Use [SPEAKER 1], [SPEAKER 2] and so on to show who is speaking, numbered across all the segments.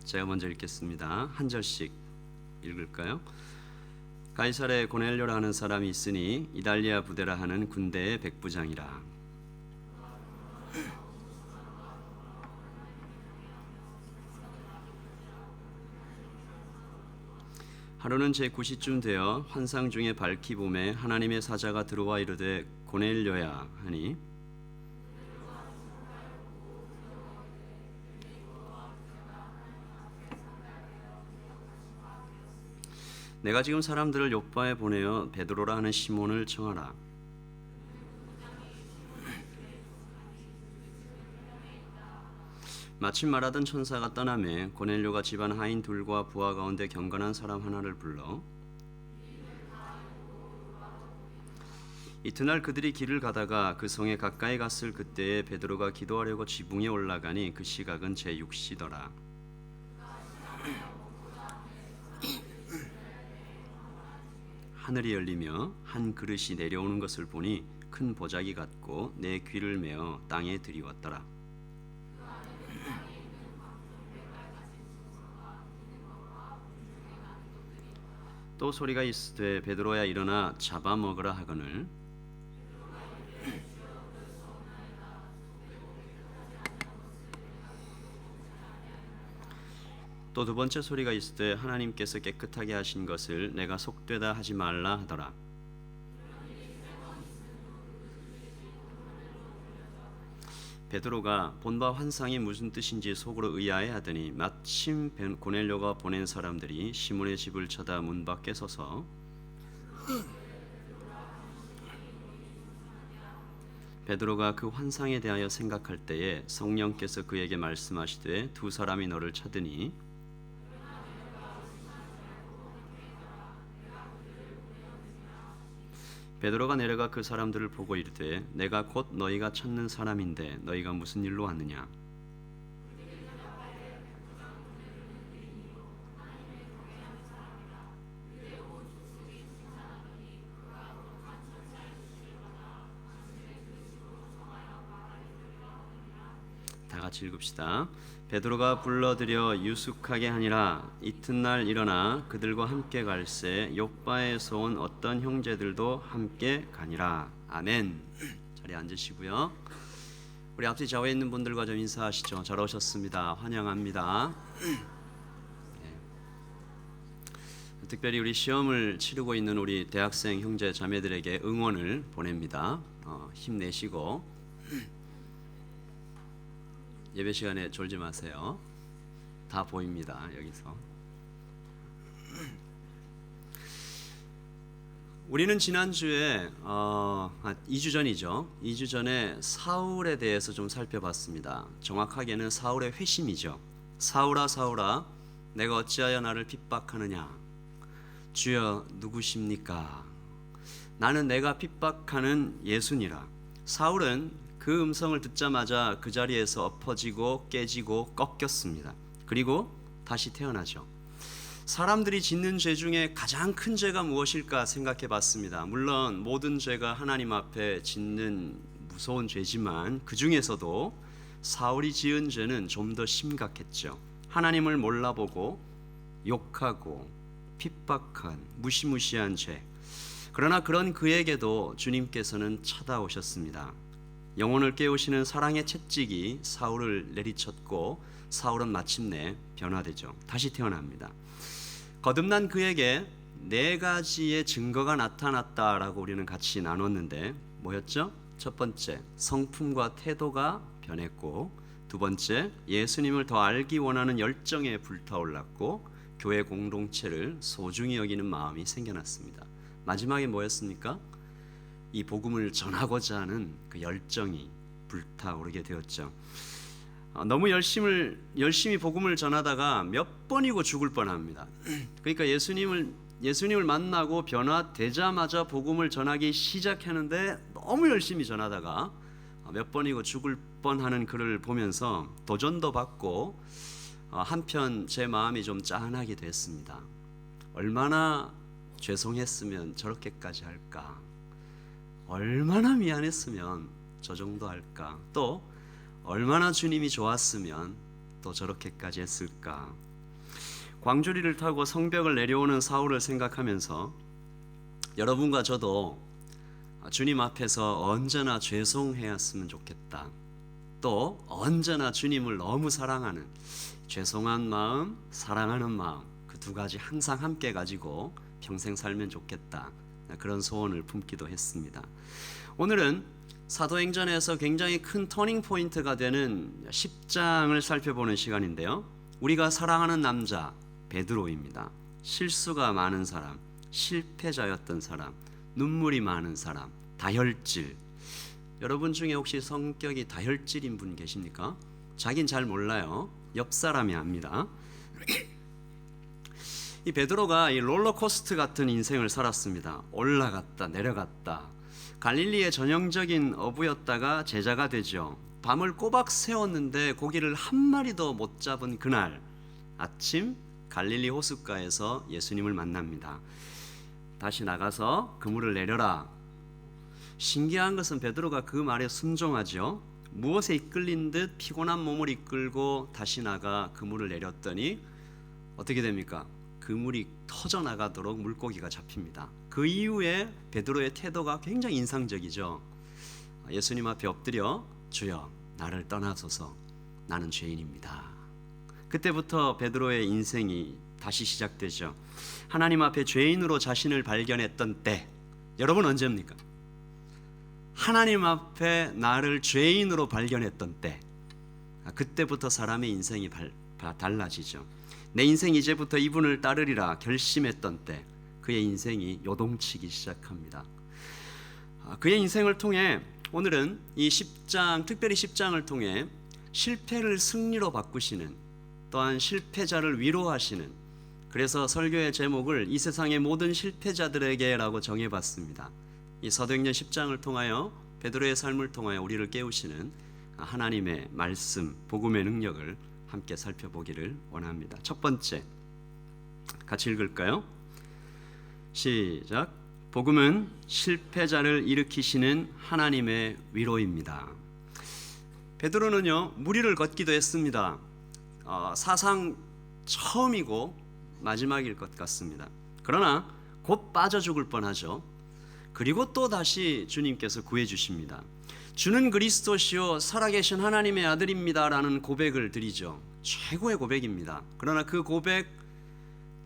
[SPEAKER 1] 제가 먼저 읽겠습니다. 한 절씩 읽을까요? 가이사랴에 고넬료라 하는 사람이 있으니 이달리아 부대라 하는 군대의 백부장이라. 하루는 제9시쯤 되어 환상 중에 밝히 봄에 하나님의 사자가 들어와 이르되 고넬료야 하니, 내가 지금 사람들을 요빠에 보내어 베드로라 하는 시몬을 청하라. 마침 말하던 천사가 떠나매 고넬료가 집안 하인 둘과 부하 가운데 경건한 사람 하나를 불러 이튿날 그들이 길을 가다가 그 성에 가까이 갔을 그때에 베드로가 기도하려고 지붕에 올라가니 그 시각은 제6시더라. 하늘이 열리며 한 그릇이 내려오는 것을 보니 큰 보자기 같고 내 귀를 메어 땅에 들이웠더라. 또 소리가 있으되 베드로야 일어나 잡아먹으라 하거늘 또 두 번째 소리가 있으되 하나님께서 깨끗하게 하신 것을 내가 속되다 하지 말라 하더라. 베드로가 본바 환상이 무슨 뜻인지 속으로 의아해하더니 마침 고넬료가 보낸 사람들이 시몬의 집을 쳐다 문 밖에 서서 베드로가 그 환상에 대하여 생각할 때에 성령께서 그에게 말씀하시되 두 사람이 너를 찾으니 베드로가 내려가 그 사람들을 보고 이르되 내가 곧 너희가 찾는 사람인데 너희가 무슨 일로 왔느냐. 다 같이 읽읍시다. 베드로가 불러들여 유숙하게 하니라. 이튿날 일어나 그들과 함께 갈새 욥바에서 온 어떤 형제들도 함께 가니라. 아멘. 자리에 앉으시고요. 우리 앞뒤 좌우에 있는 분들과 좀 인사하시죠. 잘 오셨습니다. 환영합니다. 네. 특별히 우리 시험을 치르고 있는 우리 대학생 형제 자매들에게 응원을 보냅니다. 힘내시고 예배 시간에 졸지 마세요. 다 보입니다. 여기서. 우리는 지난주에 2주 전이죠. 2주 전에 사울에 대해서 좀 살펴봤습니다. 정확하게는 사울의 회심이죠. 사울아 사울아 내가 어찌하여 나를 핍박하느냐. 주여 누구십니까? 나는 내가 핍박하는 예수니라. 사울은 그 음성을 듣자마자 그 자리에서 엎어지고 깨지고 꺾였습니다. 그리고 다시 태어나죠. 사람들이 짓는 죄 중에 가장 큰 죄가 무엇일까 생각해 봤습니다. 물론 모든 죄가 하나님 앞에 짓는 무서운 죄지만 그 중에서도 사울이 지은 죄는 좀 더 심각했죠. 하나님을 몰라보고 욕하고 핍박한 무시무시한 죄. 그러나 그런 그에게도 주님께서는 찾아오셨습니다. 영혼을 깨우시는 사랑의 채찍이 사울을 내리쳤고 사울은 마침내 변화되죠. 다시 태어납니다. 거듭난 그에게 4가지의 증거가 나타났다라고 우리는 같이 나눴는데 뭐였죠? 첫 번째, 성품과 태도가 변했고, 두 번째, 예수님을 더 알기 원하는 열정에 불타올랐고, 교회 공동체를 소중히 여기는 마음이 생겨났습니다. 마지막에 뭐였습니까? 이 복음을 전하고자 하는 그 열정이 불타오르게 되었죠. 너무 열심히 복음을 전하다가 몇 번이고 죽을 뻔합니다. 그러니까 예수님을 만나고 변화되자마자 복음을 전하기 시작하는데 너무 열심히 전하다가 몇 번이고 죽을 뻔하는 그를 보면서 도전도 받고 한편 제 마음이 좀 짠하게 됐습니다. 얼마나 죄송했으면 저렇게까지 할까? 얼마나 미안했으면 저 정도 할까? 또 얼마나 주님이 좋았으면 또 저렇게까지 했을까? 광주리를 타고 성벽을 내려오는 사울을 생각하면서 여러분과 저도 주님 앞에서 언제나 죄송해했으면 좋겠다. 또 언제나 주님을 너무 사랑하는 죄송한 마음, 사랑하는 마음, 그 두 가지 항상 함께 가지고 평생 살면 좋겠다. 그런 소원을 품기도 했습니다. 오늘은 사도행전에서 굉장히 큰 터닝 포인트가 되는 10장을 살펴보는 시간인데요. 우리가 사랑하는 남자 베드로입니다. 실수가 많은 사람, 실패자였던 사람, 눈물이 많은 사람, 다혈질. 여러분 중에 혹시 성격이 다혈질인 분 계십니까? 자긴 잘 몰라요. 옆 사람이 압니다. 이 베드로가 이 롤러코스터 같은 인생을 살았습니다. 올라갔다 내려갔다. 갈릴리의 전형적인 어부였다가 제자가 되죠. 밤을 꼬박 새웠는데 고기를 한 마리도 못 잡은 그날 아침 갈릴리 호숫가에서 예수님을 만납니다. 다시 나가서 그물을 내려라. 신기한 것은 베드로가 그 말에 순종하죠. 무엇에 이끌린 듯 피곤한 몸을 이끌고 다시 나가 그물을 내렸더니 어떻게 됩니까? 그물이 터져나가도록 물고기가 잡힙니다. 그 이후에 베드로의 태도가 굉장히 인상적이죠. 예수님 앞에 엎드려 주여 나를 떠나소서 나는 죄인입니다. 그때부터 베드로의 인생이 다시 시작되죠. 하나님 앞에 죄인으로 자신을 발견했던 때, 여러분 언제입니까? 하나님 앞에 나를 죄인으로 발견했던 때, 그때부터 사람의 인생이 달라지죠. 내 인생 이제부터 이분을 따르리라 결심했던 때 그의 인생이 요동치기 시작합니다. 그의 인생을 통해 오늘은 이 10장, 특별히 10장을 통해 실패를 승리로 바꾸시는, 또한 실패자를 위로하시는, 그래서 설교의 제목을 이 세상의 모든 실패자들에게라고 정해봤습니다. 이 사도행전 10장을 통하여 베드로의 삶을 통하여 우리를 깨우시는 하나님의 말씀, 복음의 능력을 함께 살펴보기를 원합니다. 첫 번째, 같이 읽을까요? 시작. 복음은 실패자를 일으키시는 하나님의 위로입니다. 베드로는요 무리를 걷기도 했습니다. 사상 처음이고 마지막일 것 같습니다. 그러나 곧 빠져 죽을 뻔하죠. 그리고 또 다시 주님께서 구해 주십니다. 주는 그리스도시요 살아계신 하나님의 아들입니다 라는 고백을 드리죠. 최고의 고백입니다. 그러나 그 고백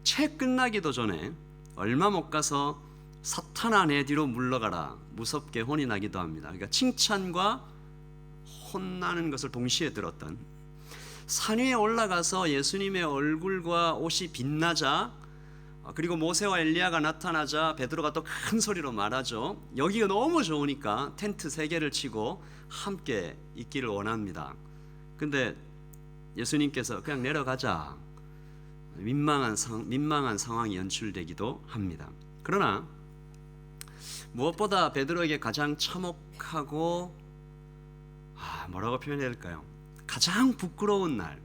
[SPEAKER 1] 채 끝나기도 전에 얼마 못 가서 사탄아 내 뒤로 물러가라 무섭게 혼이 나기도 합니다. 그러니까 칭찬과 혼나는 것을 동시에 들었던, 산 위에 올라가서 예수님의 얼굴과 옷이 빛나자, 그리고 모세와 엘리야가 나타나자 베드로가 또 큰 소리로 말하죠. 여기가 너무 좋으니까 텐트 3개를 치고 함께 있기를 원합니다. 근데 예수님께서 그냥 내려가자, 민망한 상황이 연출되기도 합니다. 그러나 무엇보다 베드로에게 가장 참혹하고 뭐라고 표현해야 될까요? 가장 부끄러운 날,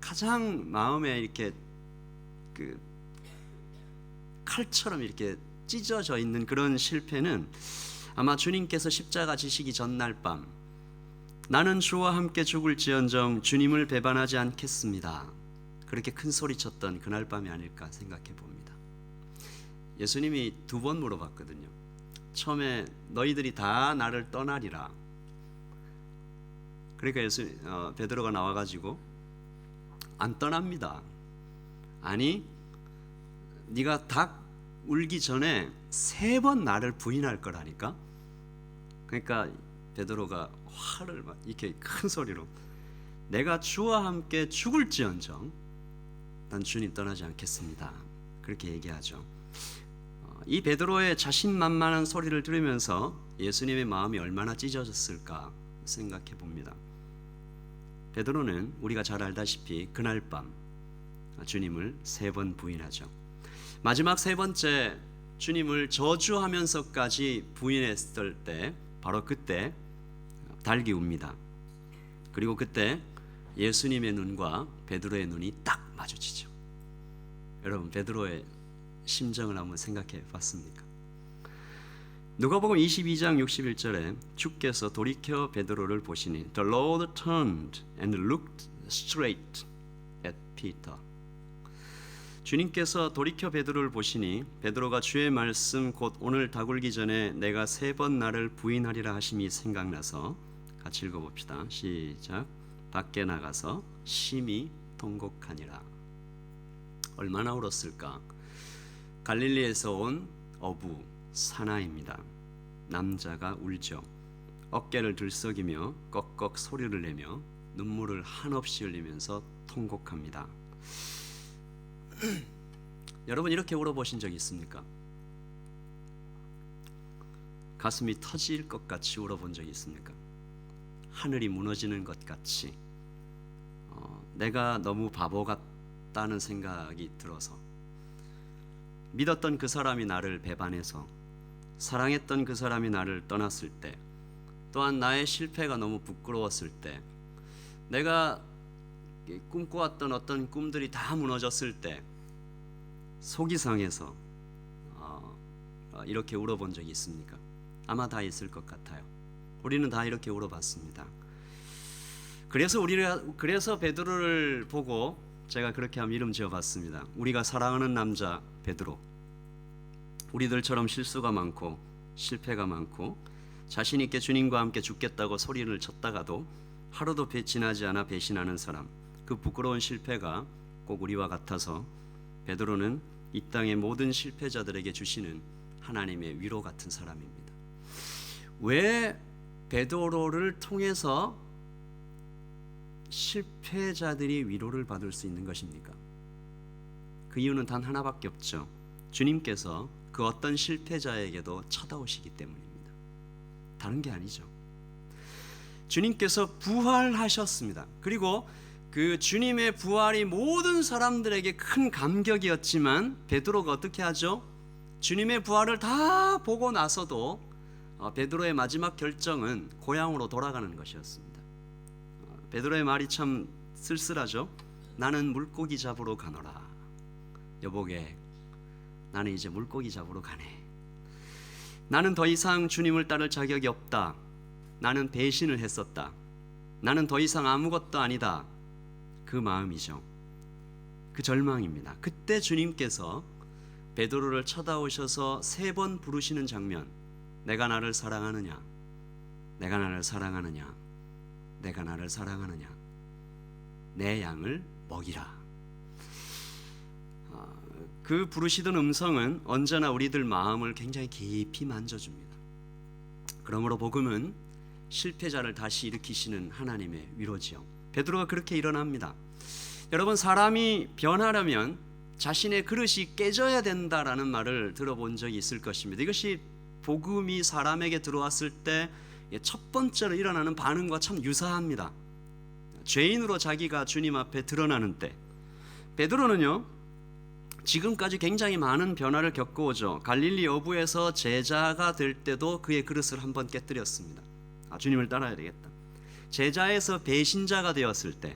[SPEAKER 1] 가장 마음에 이렇게 칼처럼 이렇게 찢어져 있는 그런 실패는 아마 주님께서 십자가 지시기 전날 밤, 나는 주와 함께 죽을지언정 주님을 배반하지 않겠습니다, 그렇게 큰 소리 쳤던 그날 밤이 아닐까 생각해 봅니다. 예수님이 2번 물어봤거든요. 처음에 너희들이 다 나를 떠나리라. 그러니까 베드로가 나와가지고 안 떠납니다. 아니 네가 닭 울기 전에 3번 나를 부인할 거라니까. 그러니까 베드로가 화를 막 이렇게 큰 소리로 내가 주와 함께 죽을지언정 난 주님 떠나지 않겠습니다, 그렇게 얘기하죠. 이 베드로의 자신만만한 소리를 들으면서 예수님의 마음이 얼마나 찢어졌을까 생각해 봅니다. 베드로는 우리가 잘 알다시피 그날 밤 주님을 3번 부인하죠. 마지막 3번째 주님을 저주하면서까지 부인했을 때, 바로 그때 닭이 웁니다. 그리고 그때 예수님의 눈과 베드로의 눈이 딱 마주치죠. 여러분 베드로의 심정을 한번 생각해 봤습니까? 누가복음 22장 61절에 주께서 돌이켜 베드로를 보시니 The Lord turned and looked straight at Peter. 주님께서 돌이켜 베드로를 보시니 베드로가 주의 말씀 곧 오늘 다굴기 전에 내가 3번 나를 부인하리라 하심이 생각나서 같이 읽어봅시다. 시작. 밖에 나가서 심히 통곡하니라. 얼마나 울었을까? 갈릴리에서 온 어부 사나입니다. 남자가 울죠. 어깨를 들썩이며 꺽꺽 소리를 내며 눈물을 한없이 흘리면서 통곡합니다. 여러분 이렇게 울어보신 적 있습니까? 가슴이 터질 것 같이 울어본 적이 있습니까? 하늘이 무너지는 것 같이 내가 너무 바보 같다는 생각이 들어서, 믿었던 그 사람이 나를 배반해서, 사랑했던 그 사람이 나를 떠났을 때, 또한 나의 실패가 너무 부끄러웠을 때, 내가 꿈꿔왔던 어떤 꿈들이 다 무너졌을 때 속이 상해서 이렇게 울어본 적이 있습니까? 아마 다 있을 것 같아요. 우리는 다 이렇게 울어봤습니다. 그래서 베드로를 보고 제가 그렇게 한번 이름 지어봤습니다. 우리가 사랑하는 남자 베드로. 우리들처럼 실수가 많고 실패가 많고 자신 있게 주님과 함께 죽겠다고 소리를 쳤다가도 하루도 지나지 않아 배신하는 사람. 그 부끄러운 실패가 꼭 우리와 같아서 베드로는 이 땅의 모든 실패자들에게 주시는 하나님의 위로 같은 사람입니다. 왜 베드로를 통해서 실패자들이 위로를 받을 수 있는 것입니까? 그 이유는 단 하나밖에 없죠. 주님께서 그 어떤 실패자에게도 쳐다오시기 때문입니다. 다른 게 아니죠. 주님께서 부활하셨습니다. 그리고 그 주님의 부활이 모든 사람들에게 큰 감격이었지만 베드로가 어떻게 하죠? 주님의 부활을 다 보고 나서도 베드로의 마지막 결정은 고향으로 돌아가는 것이었습니다. 베드로의 말이 참 쓸쓸하죠. 나는 물고기 잡으러 가노라. 여보게, 나는 이제 물고기 잡으러 가네. 나는 더 이상 주님을 따를 자격이 없다. 나는 배신을 했었다. 나는 더 이상 아무것도 아니다. 그 마음이죠. 그 절망입니다. 그때 주님께서 베드로를 쳐다오셔서 3번 부르시는 장면. 내가 나를 사랑하느냐? 내가 나를 사랑하느냐? 내가 나를 사랑하느냐? 내 양을 먹이라. 그 부르시던 음성은 언제나 우리들 마음을 굉장히 깊이 만져줍니다. 그러므로 복음은 실패자를 다시 일으키시는 하나님의 위로지요. 베드로가 그렇게 일어납니다. 여러분, 사람이 변하려면 자신의 그릇이 깨져야 된다라는 말을 들어본 적이 있을 것입니다. 이것이 복음이 사람에게 들어왔을 때 첫 번째로 일어나는 반응과 참 유사합니다. 죄인으로 자기가 주님 앞에 드러나는 때, 베드로는요 지금까지 굉장히 많은 변화를 겪어오죠. 갈릴리 어부에서 제자가 될 때도 그의 그릇을 한번 깨뜨렸습니다. 주님을 따라야 되겠다. 제자에서 배신자가 되었을 때,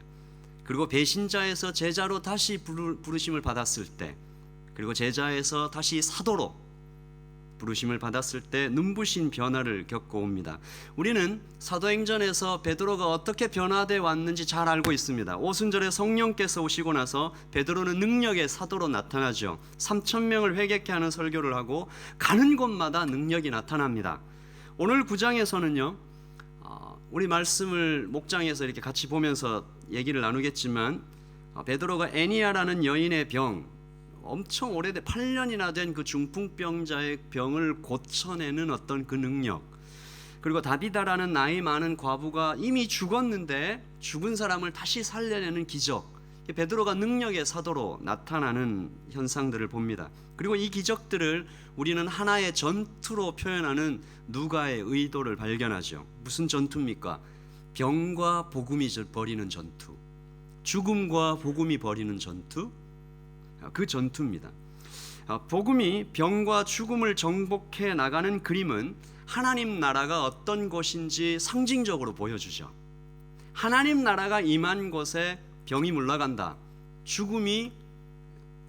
[SPEAKER 1] 그리고 배신자에서 제자로 다시 부르심을 받았을 때, 그리고 제자에서 다시 사도로 부르심을 받았을 때 눈부신 변화를 겪어옵니다. 우리는 사도행전에서 베드로가 어떻게 변화되어 왔는지 잘 알고 있습니다. 오순절에 성령께서 오시고 나서 베드로는 능력의 사도로 나타나죠. 3,000명을 회개케 하는 설교를 하고 가는 곳마다 능력이 나타납니다. 오늘 9장에서는요 우리 말씀을 목장에서 이렇게 같이 보면서 얘기를 나누겠지만, 베드로가 애니아라는 여인의 병, 엄청 오래된 8년이나 된 그 중풍병자의 병을 고쳐내는 어떤 그 능력, 그리고 다비다라는 나이 많은 과부가 이미 죽었는데 죽은 사람을 다시 살려내는 기적, 베드로가 능력의 사도로 나타나는 현상들을 봅니다. 그리고 이 기적들을 우리는 하나의 전투로 표현하는 누가의 의도를 발견하죠. 무슨 전투입니까? 병과 복음이 벌이는 전투, 죽음과 복음이 벌이는 전투, 그 전투입니다. 복음이 병과 죽음을 정복해 나가는 그림은 하나님 나라가 어떤 곳인지 상징적으로 보여주죠. 하나님 나라가 임한 곳에 병이 물러간다, 죽음이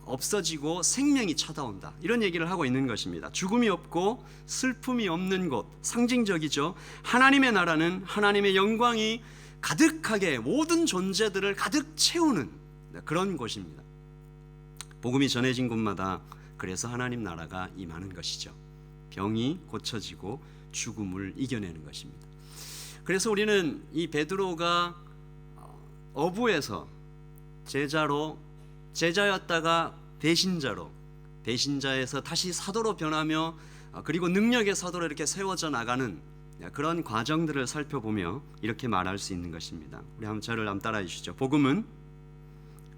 [SPEAKER 1] 없어지고 생명이 찾아온다, 이런 얘기를 하고 있는 것입니다. 죽음이 없고 슬픔이 없는 곳, 상징적이죠. 하나님의 나라는 하나님의 영광이 가득하게 모든 존재들을 가득 채우는 그런 곳입니다. 복음이 전해진 곳마다 그래서 하나님 나라가 임하는 것이죠. 병이 고쳐지고 죽음을 이겨내는 것입니다. 그래서 우리는 이 베드로가 어부에서 제자였다가 배신자로, 배신자에서 다시 사도로 변하며 그리고 능력의 사도로 이렇게 세워져 나가는 그런 과정들을 살펴보며 이렇게 말할 수 있는 것입니다. 우리 저를 한번 따라해 주시죠. 복음은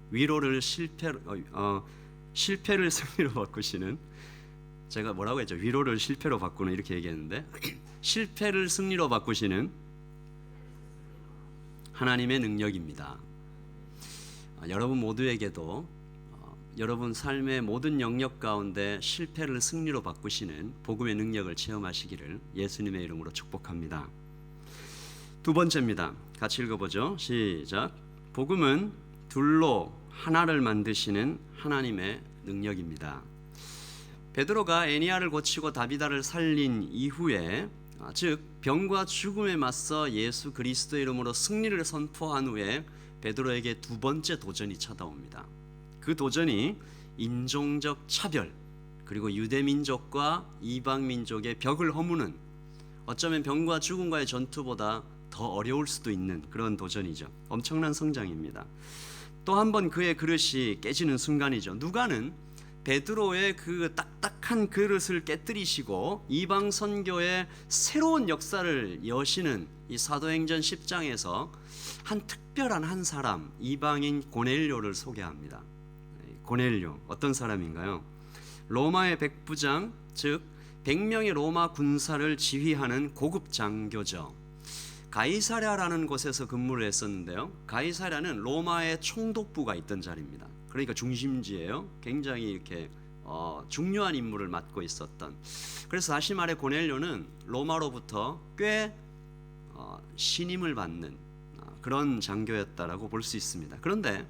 [SPEAKER 1] 위로를 실패를 승리로 바꾸시는, 제가 뭐라고 했죠? 위로를 실패로 바꾸는 이렇게 얘기했는데 실패를 승리로 바꾸시는 하나님의 능력입니다. 여러분 모두에게도 여러분 삶의 모든 영역 가운데 실패를 승리로 바꾸시는 복음의 능력을 체험하시기를 예수님의 이름으로 축복합니다. 두 번째입니다. 같이 읽어보죠. 시작. 복음은 둘로 하나를 만드시는 하나님의 능력입니다. 베드로가 에니야를 고치고 다비다를 살린 이후에, 즉 병과 죽음에 맞서 예수 그리스도의 이름으로 승리를 선포한 후에 베드로에게 두 번째 도전이 찾아옵니다. 그 도전이 인종적 차별, 그리고 유대민족과 이방민족의 벽을 허무는, 어쩌면 병과 죽음과의 전투보다 더 어려울 수도 있는 그런 도전이죠. 엄청난 성장입니다. 또 한 번 그의 그릇이 깨지는 순간이죠. 누가는 베드로의 그 딱딱한 그릇을 깨뜨리시고 이방 선교의 새로운 역사를 여시는 이 사도행전 10장에서 한 특별한 한 사람, 이방인 고넬료를 소개합니다. 고넬료, 어떤 사람인가요? 로마의 백부장, 즉 100명의 로마 군사를 지휘하는 고급 장교죠. 가이사랴라는 곳에서 근무를 했었는데요. 가이사랴는 로마의 총독부가 있던 자리입니다. 그러니까 중심지예요. 굉장히 이렇게 중요한 임무를 맡고 있었던. 그래서 다시 말해 고넬료는 로마로부터 꽤 신임을 받는 그런 장교였다라고 볼 수 있습니다. 그런데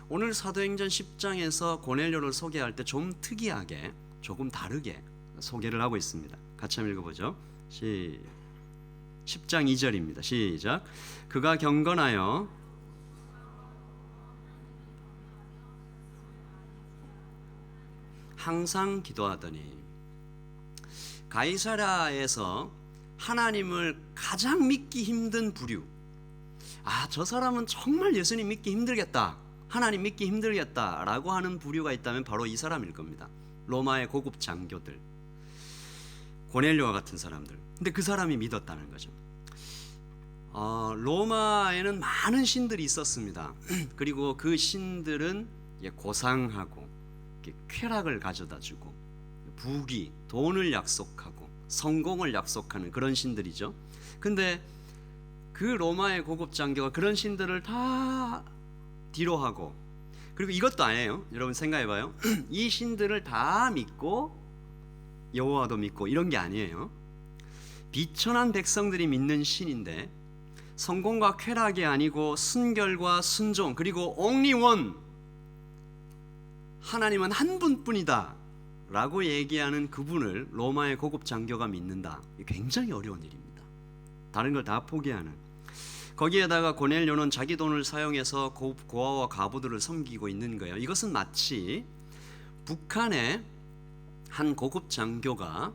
[SPEAKER 1] 오늘 사도행전 10장에서 고넬료를 소개할 때 좀 특이하게, 조금 다르게 소개를 하고 있습니다. 같이 한번 읽어보죠. 10장 2절입니다. 시작. 그가 경건하여 항상 기도하더니. 가이사랴에서 하나님을 가장 믿기 힘든 부류, 저 사람은 정말 예수님 믿기 힘들겠다, 하나님 믿기 힘들겠다라고 하는 부류가 있다면 바로 이 사람일 겁니다. 로마의 고급 장교들, 고넬료와 같은 사람들. 근데 그 사람이 믿었다는 거죠. 로마에는 많은 신들이 있었습니다. 그리고 그 신들은 고상하고 쾌락을 가져다주고 부귀, 돈을 약속하고 성공을 약속하는 그런 신들이죠. 근데 그 로마의 고급 장교가 그런 신들을 다 뒤로하고, 그리고 이것도 아니에요. 여러분 생각해봐요. 이 신들을 다 믿고 여호와도 믿고 이런 게 아니에요. 비천한 백성들이 믿는 신인데 성공과 쾌락이 아니고 순결과 순종, 그리고 only one, 하나님은 한 분뿐이다 라고 얘기하는 그분을 로마의 고급 장교가 믿는다. 굉장히 어려운 일입니다. 다른 걸 다 포기하는. 거기에다가 고넬료는 자기 돈을 사용해서 고아와 과부들을 섬기고 있는 거예요. 이것은 마치 북한의 한 고급 장교가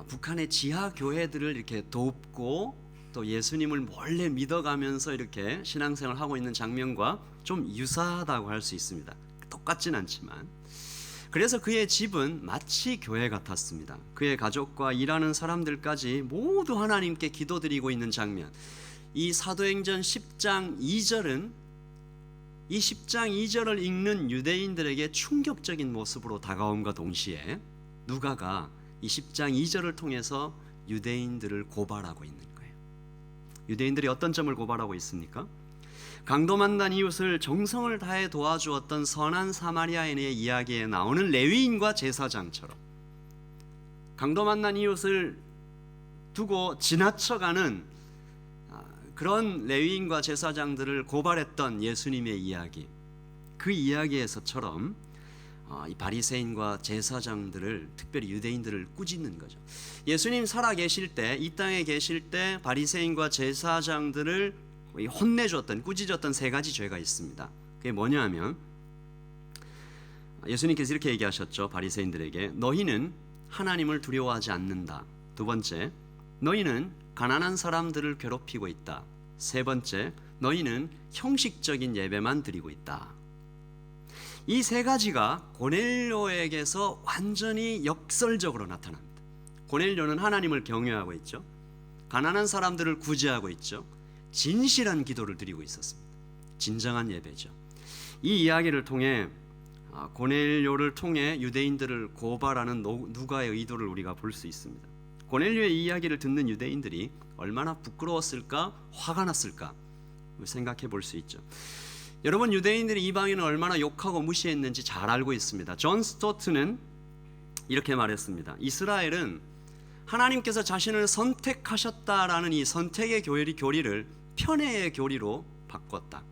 [SPEAKER 1] 북한의 지하 교회들을 이렇게 돕고 또 예수님을 몰래 믿어가면서 이렇게 신앙생활을 하고 있는 장면과 좀 유사하다고 할 수 있습니다. 똑같진 않지만. 그래서 그의 집은 마치 교회 같았습니다. 그의 가족과 일하는 사람들까지 모두 하나님께 기도드리고 있는 장면. 이 사도행전 10장 2절은 이 10장 2절을 읽는 유대인들에게 충격적인 모습으로 다가옴과 동시에 누가가 이 10장 2절을 통해서 유대인들을 고발하고 있는 거예요. 유대인들이 어떤 점을 고발하고 있습니까? 강도 만난 이웃을 정성을 다해 도와주었던 선한 사마리아인의 이야기에 나오는 레위인과 제사장처럼 강도 만난 이웃을 두고 지나쳐가는 그런 레위인과 제사장들을 고발했던 예수님의 이야기, 그 이야기에서처럼 이 바리새인과 제사장들을, 특별히 유대인들을 꾸짖는 거죠. 예수님 살아 계실 때, 이 땅에 계실 때 바리새인과 제사장들을 혼내줬던, 꾸짖었던 세 가지 죄가 있습니다. 그게 뭐냐 하면 예수님께서 이렇게 얘기하셨죠. 바리새인들에게 너희는 하나님을 두려워하지 않는다. 두 번째, 너희는 가난한 사람들을 괴롭히고 있다. 세 번째, 너희는 형식적인 예배만 드리고 있다. 이 세 가지가 고넬료에게서 완전히 역설적으로 나타납니다. 고넬료는 하나님을 경외하고 있죠. 가난한 사람들을 구제하고 있죠. 진실한 기도를 드리고 있었습니다. 진정한 예배죠. 이 이야기를 통해 고넬료를 통해 유대인들을 고발하는 누가의 의도를 우리가 볼 수 있습니다. 고넬료의 이 이야기를 듣는 유대인들이 얼마나 부끄러웠을까, 화가 났을까 생각해 볼 수 있죠. 여러분, 유대인들이 이방인을 얼마나 욕하고 무시했는지 잘 알고 있습니다. 존 스토트는 이렇게 말했습니다. 이스라엘은 하나님께서 자신을 선택하셨다라는 이 선택의 교리를 편애의 교리로 바꿨다.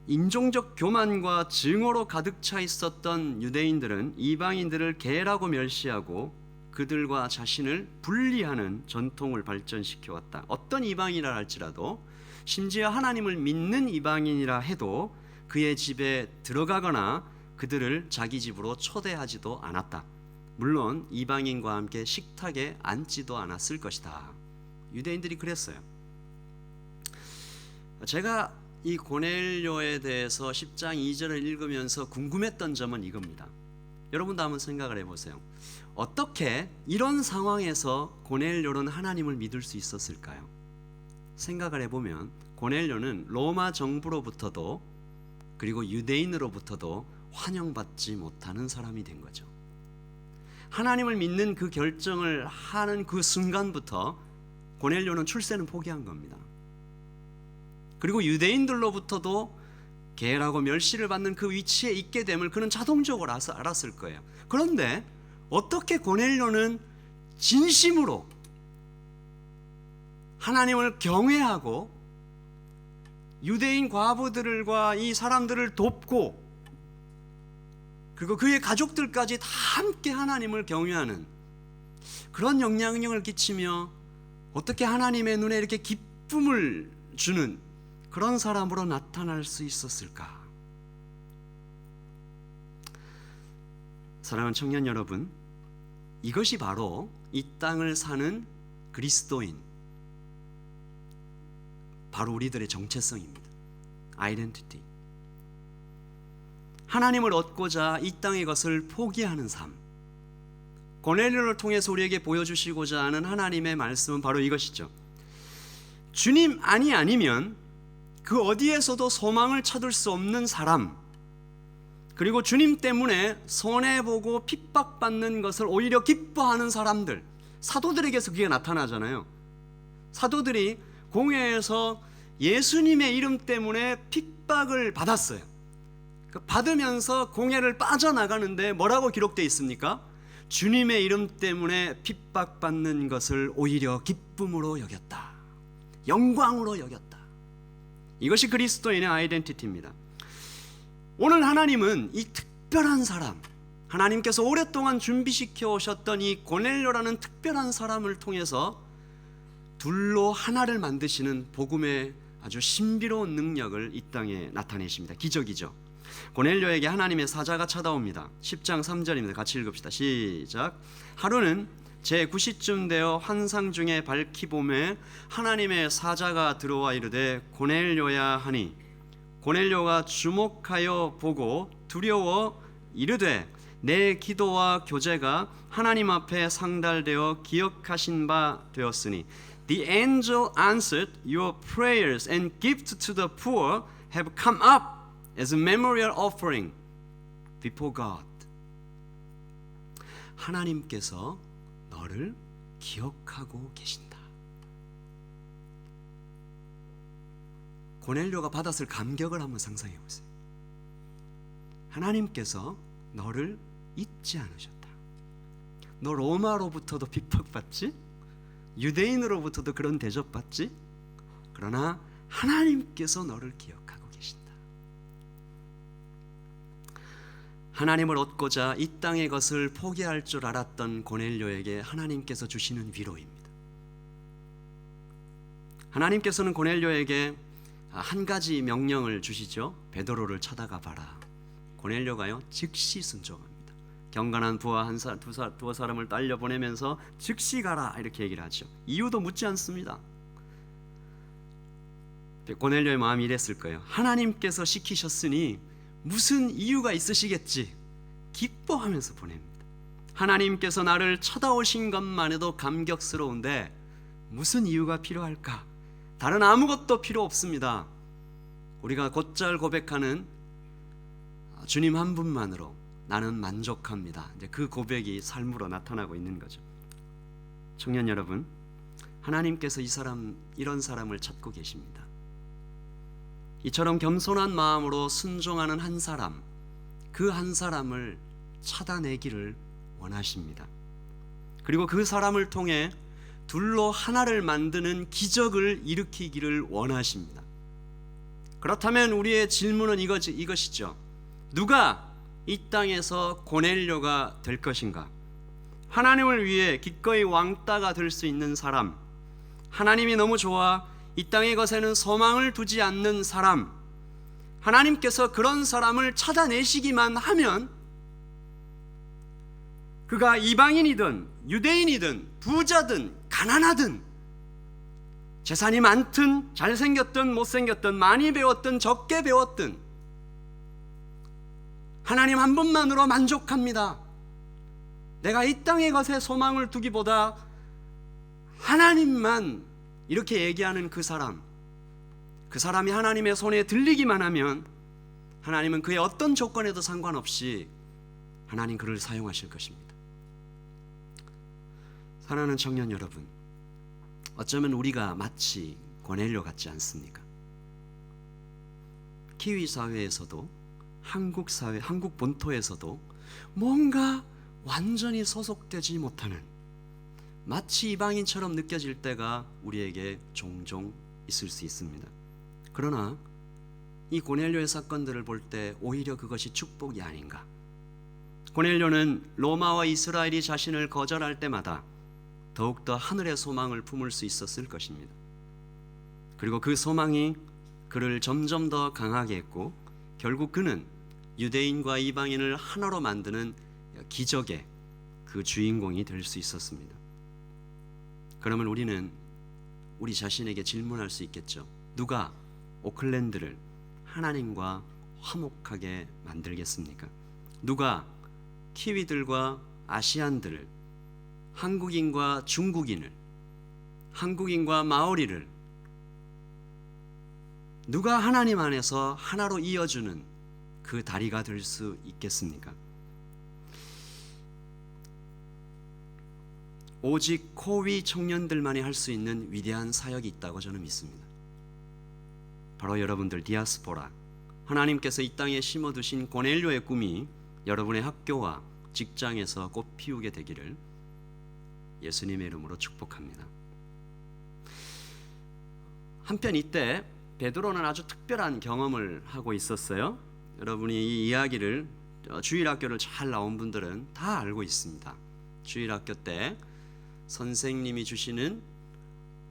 [SPEAKER 1] 인종적 교만과 증오로 가득 차 있었던 유대인들은 이방인들을 개라고 멸시하고 그들과 자신을 분리하는 전통을 발전시켜 왔다. 어떤 이방인이라 할지라도, 심지어 하나님을 믿는 이방인이라 해도 그의 집에 들어가거나 그들을 자기 집으로 초대하지도 않았다. 물론 이방인과 함께 식탁에 앉지도 않았을 것이다. 유대인들이 그랬어요. 제가 이 고넬료에 대해서 10장 2절을 읽으면서 궁금했던 점은 이겁니다. 여러분도 한번 생각을 해보세요. 어떻게 이런 상황에서 고넬료는 하나님을 믿을 수 있었을까요? 생각을 해보면 고넬료는 로마 정부로부터도 그리고 유대인으로부터도 환영받지 못하는 사람이 된 거죠. 하나님을 믿는 그 결정을 하는 그 순간부터 고넬료는 출세는 포기한 겁니다. 그리고 유대인들로부터도 개라고 멸시를 받는 그 위치에 있게 됨을 그는 자동적으로 알았을 거예요. 그런데 어떻게 고넬료는 진심으로 하나님을 경외하고 유대인 과부들과 이 사람들을 돕고 그리고 그의 가족들까지 다 함께 하나님을 경외하는 그런 영향력을 끼치며 어떻게 하나님의 눈에 이렇게 기쁨을 주는 그런 사람으로 나타날 수 있었을까? 사랑하는 청년 여러분, 이것이 바로 이 땅을 사는 그리스도인, 바로 우리들의 정체성입니다. 아이덴티티. 하나님을 얻고자 이 땅의 것을 포기하는 삶. 고넬료를 통해서 우리에게 보여주시고자 하는 하나님의 말씀은 바로 이것이죠. 주님 아니면 그 어디에서도 소망을 찾을 수 없는 사람, 그리고 주님 때문에 손해보고 핍박받는 것을 오히려 기뻐하는 사람들, 사도들에게서 그게 나타나잖아요. 사도들이 공회에서 예수님의 이름 때문에 핍박을 받았어요. 받으면서 공회를 빠져나가는데 뭐라고 기록되어 있습니까? 주님의 이름 때문에 핍박받는 것을 오히려 기쁨으로 여겼다. 영광으로 여겼다. 이것이 그리스도인의 아이덴티티입니다. 오늘 하나님은 이 특별한 사람, 하나님께서 오랫동안 준비시켜 오셨던 이 고넬료라는 특별한 사람을 통해서 둘로 하나를 만드시는 복음의 아주 신비로운 능력을 이 땅에 나타내십니다. 기적이죠. 고넬료에게 하나님의 사자가 찾아옵니다. 10장 3절입니다. 같이 읽읍시다. 시작. 하루는 제9시쯤 되어 환상 중에 밝히 봄에 하나님의 사자가 들어와 이르되 고넬료야 하니, 고넬료가 주목하여 보고 두려워 이르되 내 기도와 교제가 하나님 앞에 상달되어 기억하신 바 되었으니 The angel answered, Your prayers and gifts to the poor have come up as a memorial offering before God. 하나님께서 너를 기억하고 계신다. 고넬료가 받았을 감격을 한번 상상해 보세요. 하나님께서 너를 잊지 않으셨다. 너 로마로부터도 핍박받지? 유대인으로부터도 그런 대접받지? 그러나 하나님께서 너를 기억하고 계신다. 하나님을 얻고자 이 땅의 것을 포기할 줄 알았던 고넬료에게 하나님께서 주시는 위로입니다. 하나님께서는 고넬료에게 한 가지 명령을 주시죠. 베드로를 찾아가 봐라. 고넬료가요 즉시 순종합니다. 경건한 부하 두어 사람을 딸려 보내면서 즉시 가라 이렇게 얘기를 하죠. 이유도 묻지 않습니다. 고넬료의 마음이 이랬을 거예요. 하나님께서 시키셨으니 무슨 이유가 있으시겠지. 기뻐하면서 보냅니다. 하나님께서 나를 쳐다오신 것만 해도 감격스러운데 무슨 이유가 필요할까? 다른 아무것도 필요 없습니다. 우리가 곧잘 고백하는 주님 한 분만으로 나는 만족합니다. 이제 그 고백이 삶으로 나타나고 있는 거죠. 청년 여러분, 하나님께서 이런 사람을 찾고 계십니다. 이처럼 겸손한 마음으로 순종하는 한 사람, 그 한 사람을 찾아내기를 원하십니다. 그리고 그 사람을 통해 둘로 하나를 만드는 기적을 일으키기를 원하십니다. 그렇다면 우리의 질문은 이것이죠. 누가 이 땅에서 고넬료가 될 것인가? 하나님을 위해 기꺼이 왕따가 될 수 있는 사람, 하나님이 너무 좋아 이 땅의 것에는 소망을 두지 않는 사람, 하나님께서 그런 사람을 찾아내시기만 하면 그가 이방인이든 유대인이든 부자든 가난하든 재산이 많든 잘생겼든 못생겼든 많이 배웠든 적게 배웠든 하나님 한 분만으로 만족합니다. 내가 이 땅의 것에 소망을 두기보다 하나님만 이렇게 얘기하는 그 사람이 하나님의 손에 들리기만 하면 하나님은 그의 어떤 조건에도 상관없이 하나님 그를 사용하실 것입니다. 사랑하는 청년 여러분, 어쩌면 우리가 마치 고넬료 같지 않습니까? 키위 사회에서도 한국 사회, 한국 본토에서도 뭔가 완전히 소속되지 못하는, 마치 이방인처럼 느껴질 때가 우리에게 종종 있을 수 있습니다. 그러나 이 고넬료의 사건들을 볼 때 오히려 그것이 축복이 아닌가. 고넬료는 로마와 이스라엘이 자신을 거절할 때마다 더욱더 하늘의 소망을 품을 수 있었을 것입니다. 그리고 그 소망이 그를 점점 더 강하게 했고 결국 그는 유대인과 이방인을 하나로 만드는 기적의 그 주인공이 될 수 있었습니다. 그러면 우리는 우리 자신에게 질문할 수 있겠죠. 누가 오클랜드를 하나님과 화목하게 만들겠습니까? 누가 키위들과 아시안들을, 한국인과 중국인을, 한국인과 마오리를 누가 하나님 안에서 하나로 이어주는 그 다리가 될 수 있겠습니까? 오직 코위 청년들만이 할 수 있는 위대한 사역이 있다고 저는 믿습니다. 바로 여러분들 디아스포라, 하나님께서 이 땅에 심어두신 고넬료의 꿈이 여러분의 학교와 직장에서 꽃 피우게 되기를 예수님의 이름으로 축복합니다. 한편 이때 베드로는 아주 특별한 경험을 하고 있었어요. 여러분이 이 이야기를 주일학교를 잘 나온 분들은 다 알고 있습니다. 주일학교 때 선생님이 주시는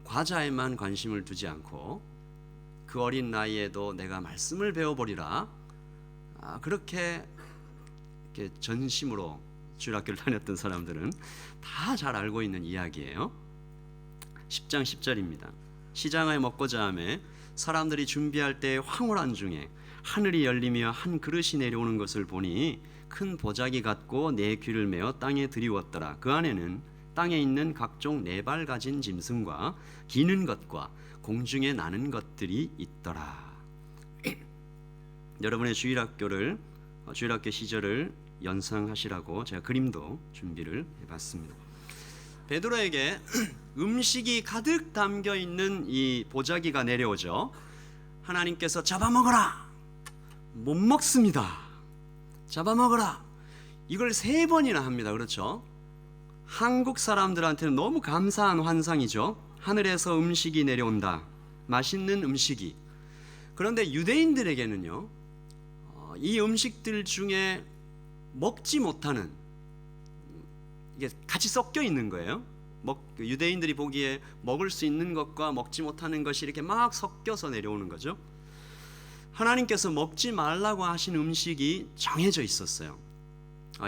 [SPEAKER 1] 과자에만 관심을 두지 않고 그 어린 나이에도 내가 말씀을 배워보리라, 그렇게 전심으로 주일학교를 다녔던 사람들은 다 잘 알고 있는 이야기예요. 10장 10절입니다. 시장에 먹고자 하매 사람들이 준비할 때 황홀한 중에 하늘이 열리며 한 그릇이 내려오는 것을 보니 큰 보자기 같고 네 귀를 메어 땅에 들이웠더라. 그 안에는 땅에 있는 각종 네 발 가진 짐승과 기는 것과 공중에 나는 것들이 있더라. 여러분의 주일학교 시절을 연상하시라고 제가 그림도 준비를 해봤습니다. 베드로에게 음식이 가득 담겨 있는 이 보자기가 내려오죠. 하나님께서 잡아먹어라. 못 먹습니다. 잡아먹어라. 이걸 3번이나 합니다. 그렇죠? 한국 사람들한테는 너무 감사한 환상이죠. 하늘에서 음식이 내려온다. 맛있는 음식이. 그런데 유대인들에게는요, 이 음식들 중에 먹지 못하는, 이게 같이 섞여 있는 거예요. 유대인들이 보기에 먹을 수 있는 것과 먹지 못하는 것이 이렇게 막 섞여서 내려오는 거죠. 하나님께서 먹지 말라고 하신 음식이 정해져 있었어요.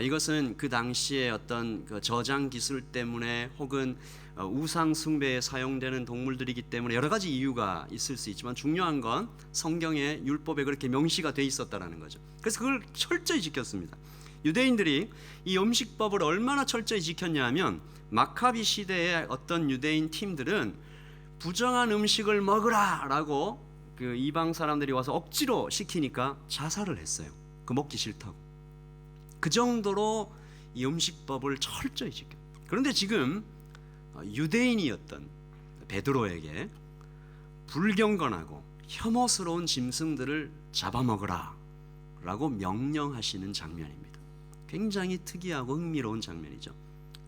[SPEAKER 1] 이것은 그 당시에 어떤 그 저장 기술 때문에 혹은 우상 숭배에 사용되는 동물들이기 때문에 여러 가지 이유가 있을 수 있지만 중요한 건 성경의 율법에 그렇게 명시가 돼 있었다라는 거죠. 그래서 그걸 철저히 지켰습니다. 유대인들이 이 음식법을 얼마나 철저히 지켰냐면 마카비 시대의 어떤 유대인 팀들은 부정한 음식을 먹으라라고 그 이방 사람들이 와서 억지로 시키니까 자살을 했어요. 그 먹기 싫다고. 그 정도로 이 음식법을 철저히 지켜. 그런데 지금 유대인이었던 베드로에게 불경건하고 혐오스러운 짐승들을 잡아먹으라 라고 명령하시는 장면입니다. 굉장히 특이하고 흥미로운 장면이죠.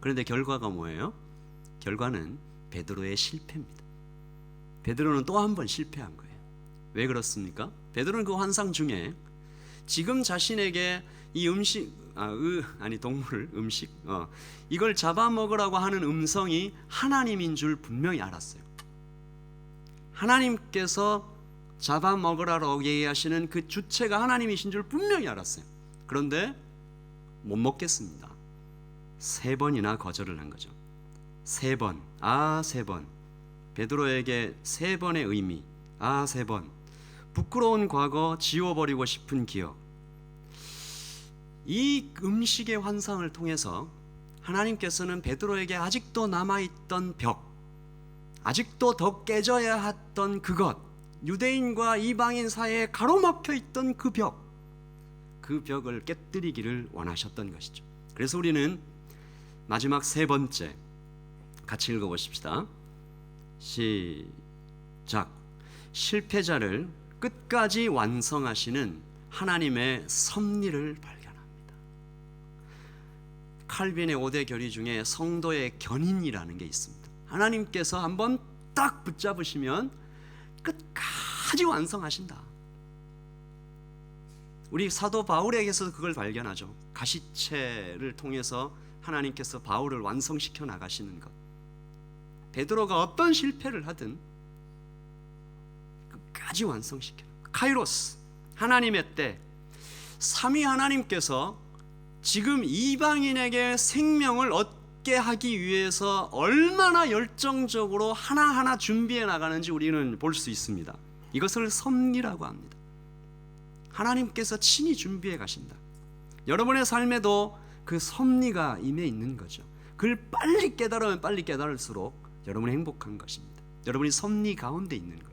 [SPEAKER 1] 그런데 결과가 뭐예요? 결과는 베드로의 실패입니다. 베드로는 또 한 번 실패한 거예요. 왜 그렇습니까? 베드로는 그 환상 중에 지금 자신에게 이 음식 이걸 잡아먹으라고 하는 음성이 하나님인 줄 분명히 알았어요. 하나님께서 잡아먹으라고 얘기하시는 그 주체가 하나님이신 줄 분명히 알았어요. 그런데 못 먹겠습니다. 3번이나 거절을 한 거죠. 3번, 3번. 베드로에게 3번의 의미, 3번. 부끄러운 과거, 지워버리고 싶은 기억. 이 음식의 환상을 통해서 하나님께서는 베드로에게 아직도 남아있던 벽, 아직도 더 깨져야 했던 그것, 유대인과 이방인 사이에 가로막혀 있던 그 벽을 깨뜨리기를 원하셨던 것이죠. 그래서 우리는 마지막 3번째 같이 읽어보십시다. 시작. 실패자를 끝까지 완성하시는 하나님의 섭리를 발견합니다. 칼빈의 5대 결의 중에 성도의 견인이라는 게 있습니다. 하나님께서 한번 딱 붙잡으시면 끝까지 완성하신다. 우리 사도 바울에게서 그걸 발견하죠. 가시체를 통해서 하나님께서 바울을 완성시켜 나가시는 것. 베드로가 어떤 실패를 하든 끝까지 완성시켜. 카이로스, 하나님의 때, 삼위 하나님께서 지금 이방인에게 생명을 얻게 하기 위해서 얼마나 열정적으로 하나하나 준비해 나가는지 우리는 볼 수 있습니다. 이것을 섭리라고 합니다. 하나님께서 친히 준비해 가신다. 여러분의 삶에도 그 섭리가 임해 있는 거죠. 그걸 빨리 깨달으면 빨리 깨달을수록 여러분이 행복한 것입니다. 여러분이 섭리 가운데 있는 거예요.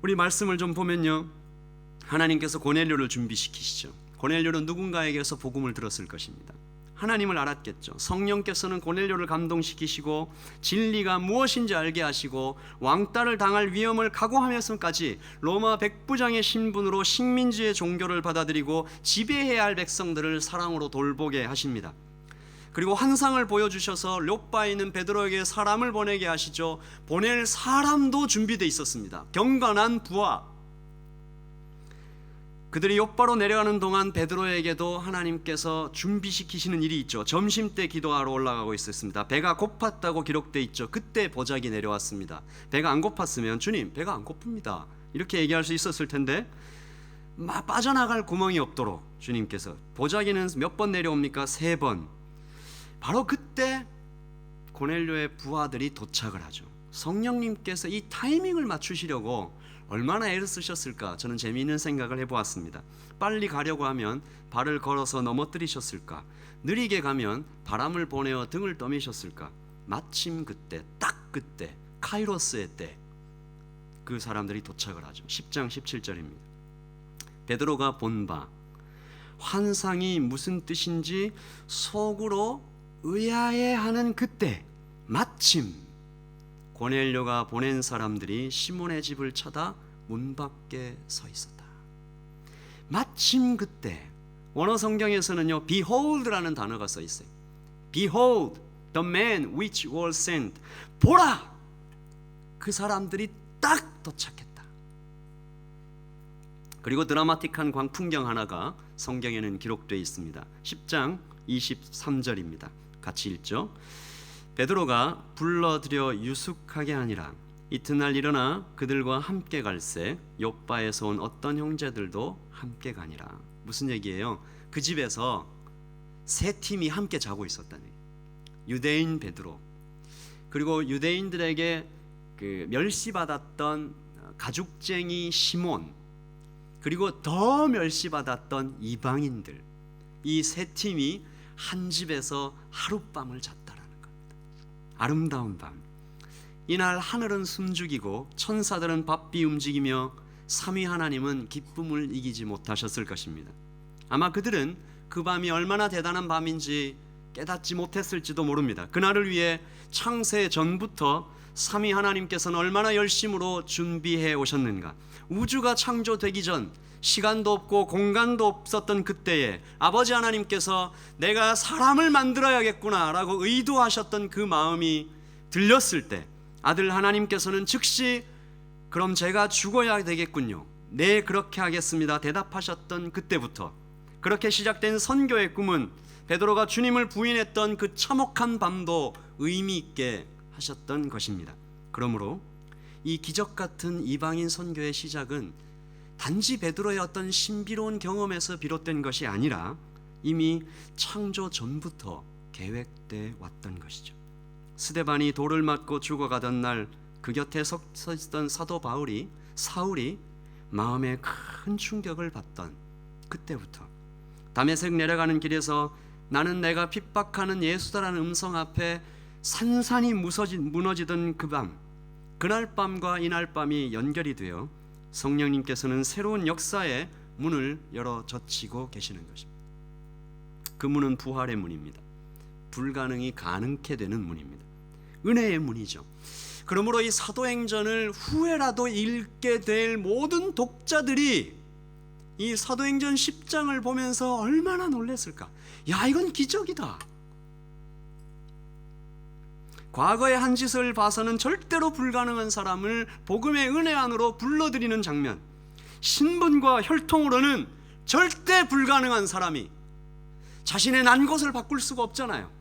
[SPEAKER 1] 우리 말씀을 좀 보면요, 하나님께서 고넬료를 준비시키시죠. 고넬료는 누군가에게서 복음을 들었을 것입니다. 하나님을 알았겠죠. 성령께서는 고넬료를 감동시키시고 진리가 무엇인지 알게 하시고 왕따를 당할 위험을 각오하면서까지 로마 백부장의 신분으로 식민지의 종교를 받아들이고 지배해야 할 백성들을 사랑으로 돌보게 하십니다. 그리고 환상을 보여주셔서 욥바에 있는 베드로에게 사람을 보내게 하시죠. 보낼 사람도 준비되어 있었습니다. 경건한 부하. 그들이 욥바로 내려가는 동안 베드로에게도 하나님께서 준비시키시는 일이 있죠. 점심때 기도하러 올라가고 있었습니다. 배가 고팠다고 기록되어 있죠. 그때 보자기 내려왔습니다. 배가 안 고팠으면 주님 배가 안 고픕니다 이렇게 얘기할 수 있었을 텐데 빠져나갈 구멍이 없도록 주님께서 보자기는 몇 번 내려옵니까? 3번. 바로 그때 고넬료의 부하들이 도착을 하죠. 성령님께서 이 타이밍을 맞추시려고 얼마나 애를 쓰셨을까? 저는 재미있는 생각을 해보았습니다. 빨리 가려고 하면 발을 걸어서 넘어뜨리셨을까? 느리게 가면 바람을 보내어 등을 떠미셨을까? 마침 그때, 딱 그때, 카이로스의 때 그 사람들이 도착을 하죠. 10장 17절입니다. 베드로가 본 바 환상이 무슨 뜻인지 속으로 의아해하는 그때 마침 고넬료가 보낸 사람들이 시몬의 집을 찾아 문 밖에 서 있었다. 마침 그때 원어 성경에서는요, behold라는 단어가 써 있어요. Behold, the man which was sent. 보라, 그 사람들이 딱 도착했다. 그리고 드라마틱한 광풍경 하나가 성경에는 기록되어 있습니다. 10장 23절입니다. 같이 읽죠. 베드로가 불러들여 유숙하게 하니라. 이튿날 일어나 그들과 함께 갈새 욥바에서 온 어떤 형제들도 함께 가니라. 무슨 얘기예요? 그 집에서 세 팀이 함께 자고 있었다는 얘기예요. 유대인 베드로, 그리고 유대인들에게 그 멸시받았던 가죽쟁이 시몬, 그리고 더 멸시받았던 이방인들, 이 세 팀이 한 집에서 하룻밤을 잤다라는 겁니다. 아름다운 밤. 이날 하늘은 숨죽이고 천사들은 바삐 움직이며 삼위 하나님은 기쁨을 이기지 못하셨을 것입니다. 아마 그들은 그 밤이 얼마나 대단한 밤인지 깨닫지 못했을지도 모릅니다. 그날을 위해 창세 전부터 삼위 하나님께서는 얼마나 열심으로 준비해 오셨는가. 우주가 창조되기 전 시간도 없고 공간도 없었던 그때에 아버지 하나님께서 내가 사람을 만들어야겠구나 라고 의도하셨던 그 마음이 들렸을 때 아들 하나님께서는 즉시 그럼 제가 죽어야 되겠군요. 네, 그렇게 하겠습니다 대답하셨던 그때부터 그렇게 시작된 선교의 꿈은 베드로가 주님을 부인했던 그 참혹한 밤도 의미 있게 하셨던 것입니다. 그러므로 이 기적 같은 이방인 선교의 시작은 단지 베드로의 어떤 신비로운 경험에서 비롯된 것이 아니라 이미 창조 전부터 계획돼 왔던 것이죠. 스데반이 돌을 맞고 죽어가던 날 그 곁에 서 있던 사도 사울이 마음에 큰 충격을 받던 그때부터 다메섹 내려가는 길에서 나는 내가 핍박하는 예수다라는 음성 앞에 산산이 무너지던 그 밤, 그날 밤과 이날 밤이 연결이 되어 성령님께서는 새로운 역사의 문을 열어 젖히고 계시는 것입니다. 그 문은 부활의 문입니다. 불가능이 가능케 되는 문입니다. 은혜의 문이죠. 그러므로 이 사도행전을 후회라도 읽게 될 모든 독자들이 이 사도행전 10장을 보면서 얼마나 놀랐을까. 야, 이건 기적이다. 과거의 한 짓을 봐서는 절대로 불가능한 사람을 복음의 은혜 안으로 불러들이는 장면, 신분과 혈통으로는 절대 불가능한 사람이 자신의 난 것을 바꿀 수가 없잖아요.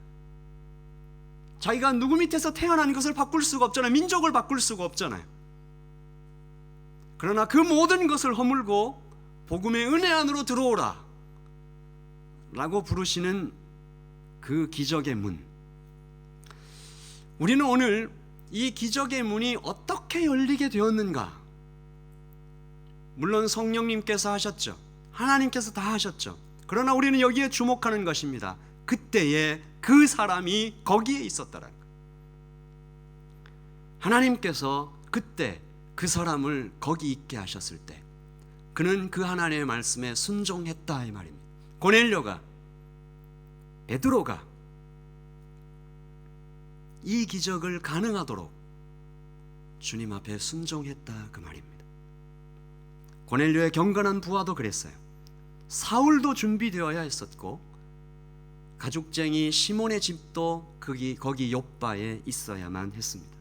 [SPEAKER 1] 자기가 누구 밑에서 태어난 것을 바꿀 수가 없잖아요. 민족을 바꿀 수가 없잖아요. 그러나 그 모든 것을 허물고 복음의 은혜 안으로 들어오라 라고 부르시는 그 기적의 문. 우리는 오늘 이 기적의 문이 어떻게 열리게 되었는가? 물론 성령님께서 하셨죠. 하나님께서 다 하셨죠. 그러나 우리는 여기에 주목하는 것입니다. 그때에 그 사람이 거기에 있었다라는 거예요. 하나님께서 그때 그 사람을 거기 있게 하셨을 때 그는 그 하나님의 말씀에 순종했다 이 말입니다. 고넬료가, 베드로가 이 기적을 가능하도록 주님 앞에 순종했다 그 말입니다. 고넬료의 경건한 부하도 그랬어요. 사울도 준비되어야 했었고 가죽쟁이 시몬의 집도 거기 욥바에 있어야만 했습니다.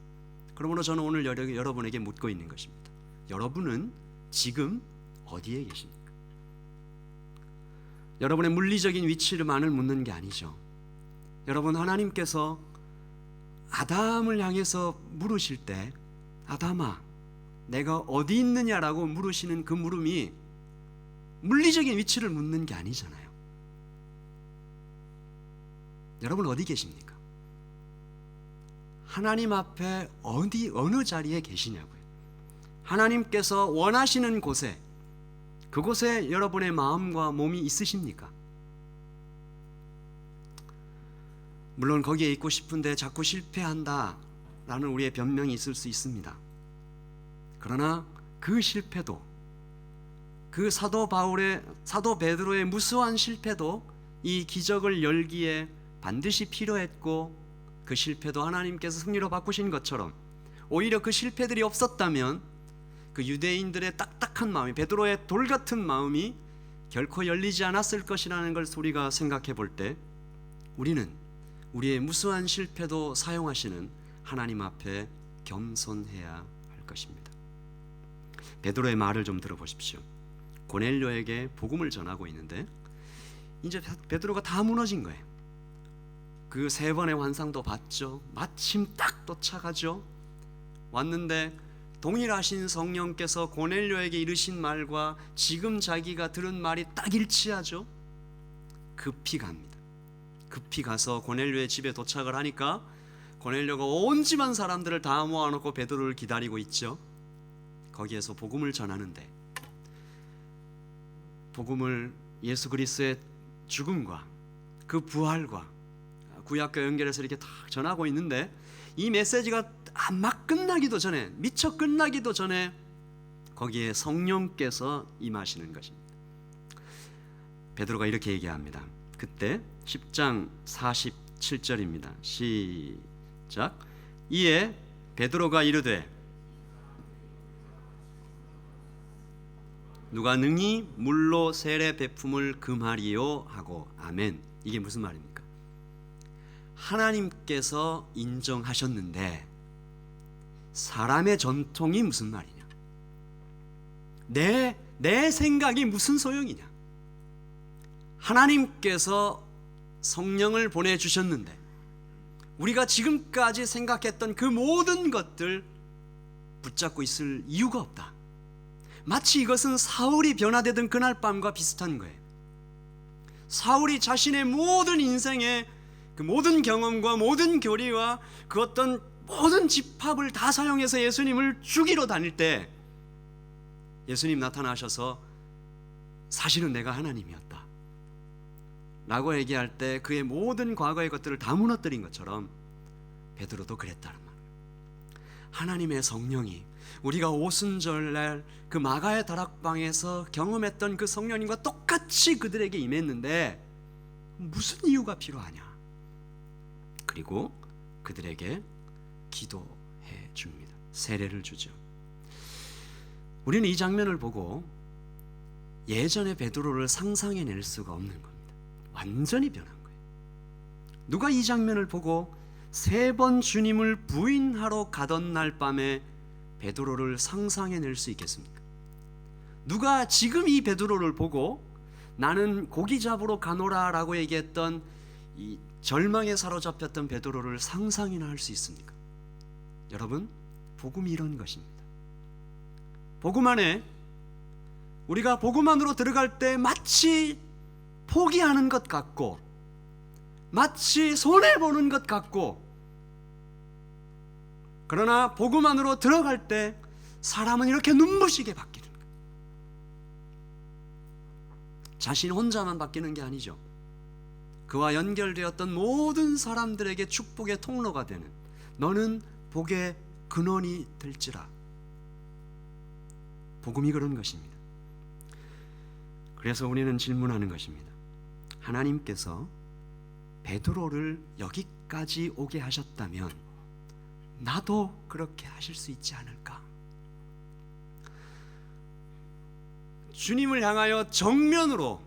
[SPEAKER 1] 그러므로 저는 오늘 여러분에게 묻고 있는 것입니다. 여러분은 지금 어디에 계십니까? 여러분의 물리적인 위치만을 묻는 게 아니죠. 여러분, 하나님께서 아담을 향해서 물으실 때 아담아 내가 어디 있느냐라고 물으시는 그 물음이 물리적인 위치를 묻는 게 아니잖아요. 여러분 어디 계십니까? 하나님 앞에 어느 자리에 계시냐고요. 하나님께서 원하시는 곳에, 그곳에 여러분의 마음과 몸이 있으십니까? 물론 거기에 있고 싶은데 자꾸 실패한다 라는 우리의 변명이 있을 수 있습니다. 그러나 그 실패도, 그 사도 베드로의 무수한 실패도 이 기적을 열기에 반드시 필요했고, 그 실패도 하나님께서 승리로 바꾸신 것처럼 오히려 그 실패들이 없었다면 그 유대인들의 딱딱한 마음이, 베드로의 돌 같은 마음이 결코 열리지 않았을 것이라는 걸 우리가 생각해 볼 때 우리는 우리의 무수한 실패도 사용하시는 하나님 앞에 겸손해야 할 것입니다. 베드로의 말을 좀 들어보십시오. 고넬료에게 복음을 전하고 있는데 이제 베드로가 다 무너진 거예요. 그 세 번의 환상도 봤죠. 마침 딱 도착하죠. 왔는데 동일하신 성령께서 고넬료에게 이르신 말과 지금 자기가 들은 말이 딱 일치하죠. 급히 갑니다. 급히 가서 고넬료의 집에 도착을 하니까 고넬료가 온 집안 사람들을 다 모아놓고 베드로를 기다리고 있죠. 거기에서 복음을 전하는데, 복음을 예수 그리스도의 죽음과 그 부활과 구약과 연결해서 이렇게 다 전하고 있는데, 이 메시지가 막 끝나기도 전에, 미처 끝나기도 전에 거기에 성령께서 임하시는 것입니다. 베드로가 이렇게 얘기합니다. 그때 10장 47절입니다. 시작. 이에 베드로가 이르되 누가 능히 물로 세례 베품을 금하리요 하고. 아멘. 이게 무슨 말입니까? 하나님께서 인정하셨는데 사람의 전통이 무슨 말이냐? 내 생각이 무슨 소용이냐? 하나님께서 성령을 보내주셨는데 우리가 지금까지 생각했던 그 모든 것들 붙잡고 있을 이유가 없다. 마치 이것은 사울이 변화되던 그날 밤과 비슷한 거예요. 사울이 자신의 모든 인생의 그 모든 경험과 모든 교리와 그 어떤 모든 집합을 다 사용해서 예수님을 죽이러 다닐 때 예수님 나타나셔서 사실은 내가 하나님이었다 라고 얘기할 때 그의 모든 과거의 것들을 다 무너뜨린 것처럼 베드로도 그랬다는 말이에요. 하나님의 성령이 우리가 오순절날 그 마가의 다락방에서 경험했던 그 성령님과 똑같이 그들에게 임했는데 무슨 이유가 필요하냐? 그리고 그들에게 기도해 줍니다. 세례를 주죠. 우리는 이 장면을 보고 예전의 베드로를 상상해낼 수가 없는 겁니다. 완전히 변한 거예요. 누가 이 장면을 보고 3번 주님을 부인하러 가던 날 밤에 베드로를 상상해낼 수 있겠습니까? 누가 지금 이 베드로를 보고 나는 고기 잡으러 가노라 라고 얘기했던 이 절망에 사로잡혔던 베드로를 상상이나 할 수 있습니까? 여러분, 복음이 이런 것입니다. 복음 안에 우리가 복음 안으로 들어갈 때 마치 포기하는 것 같고 마치 손해보는 것 같고, 그러나 복음 안으로 들어갈 때 사람은 이렇게 눈부시게 바뀌는 거예요. 자신 혼자만 바뀌는 게 아니죠. 그와 연결되었던 모든 사람들에게 축복의 통로가 되는, 너는 복의 근원이 될지라. 복음이 그런 것입니다. 그래서 우리는 질문하는 것입니다. 하나님께서 베드로를 여기까지 오게 하셨다면 나도 그렇게 하실 수 있지 않을까? 주님을 향하여 정면으로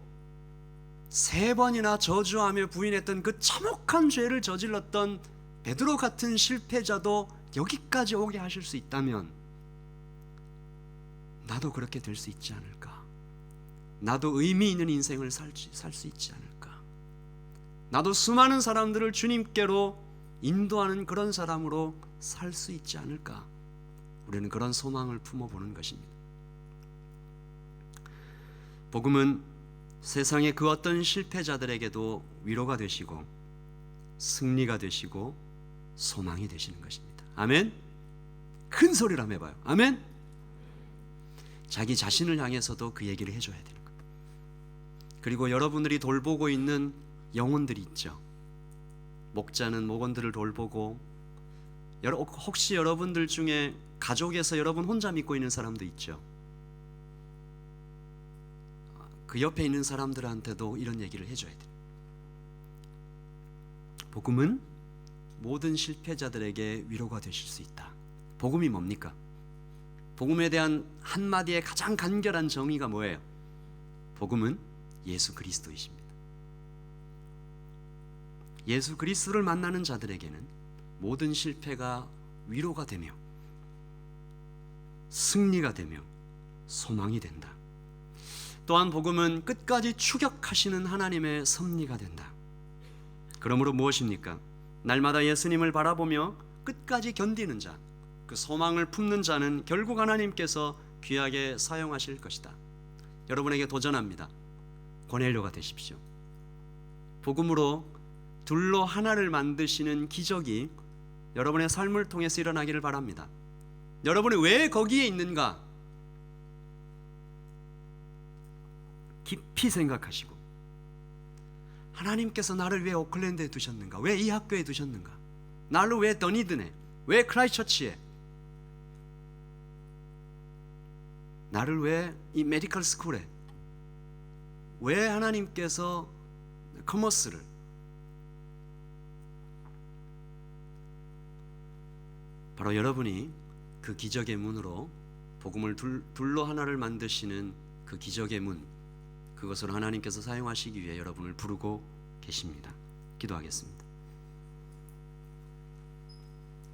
[SPEAKER 1] 3번이나 저주하며 부인했던 그 참혹한 죄를 저질렀던 베드로 같은 실패자도 여기까지 오게 하실 수 있다면 나도 그렇게 될 수 있지 않을까? 나도 의미 있는 인생을 살 수 있지 않을까? 나도 수많은 사람들을 주님께로 인도하는 그런 사람으로 살 수 있지 않을까? 우리는 그런 소망을 품어보는 것입니다. 복음은 세상의 그 어떤 실패자들에게도 위로가 되시고 승리가 되시고 소망이 되시는 것입니다. 아멘? 큰 소리로 한번 해봐요. 아멘? 자기 자신을 향해서도 그 얘기를 해줘야 되는 거예요. 그리고 여러분들이 돌보고 있는 영혼들이 있죠. 목자는 목원들을 돌보고, 혹시 여러분들 중에 가족에서 여러분 혼자 믿고 있는 사람도 있죠. 그 옆에 있는 사람들한테도 이런 얘기를 해줘야 돼요. 복음은 모든 실패자들에게 위로가 되실 수 있다. 복음이 뭡니까? 복음에 대한 한마디의 가장 간결한 정의가 뭐예요? 복음은 예수 그리스도이십니다. 예수 그리스도를 만나는 자들에게는 모든 실패가 위로가 되며 승리가 되며 소망이 된다. 또한 복음은 끝까지 추격하시는 하나님의 섭리가 된다. 그러므로 무엇입니까? 날마다 예수님을 바라보며 끝까지 견디는 자, 그 소망을 품는 자는 결국 하나님께서 귀하게 사용하실 것이다. 여러분에게 도전합니다. 고넬료가 되십시오. 복음으로 둘로 하나를 만드시는 기적이 여러분의 삶을 통해서 일어나기를 바랍니다. 여러분이 왜 거기에 있는가 깊이 생각하시고, 하나님께서 나를 왜 오클랜드에 두셨는가, 왜 이 학교에 두셨는가, 나를 왜 더니든에, 왜 크라이처치에, 나를 왜 이 메디컬 스쿨에, 왜 하나님께서 커머스를, 바로 여러분이 그 기적의 문으로 복음을 둘로 하나를 만드시는 그 기적의 문, 그것을 하나님께서 사용하시기 위해 여러분을 부르고 계십니다. 기도하겠습니다.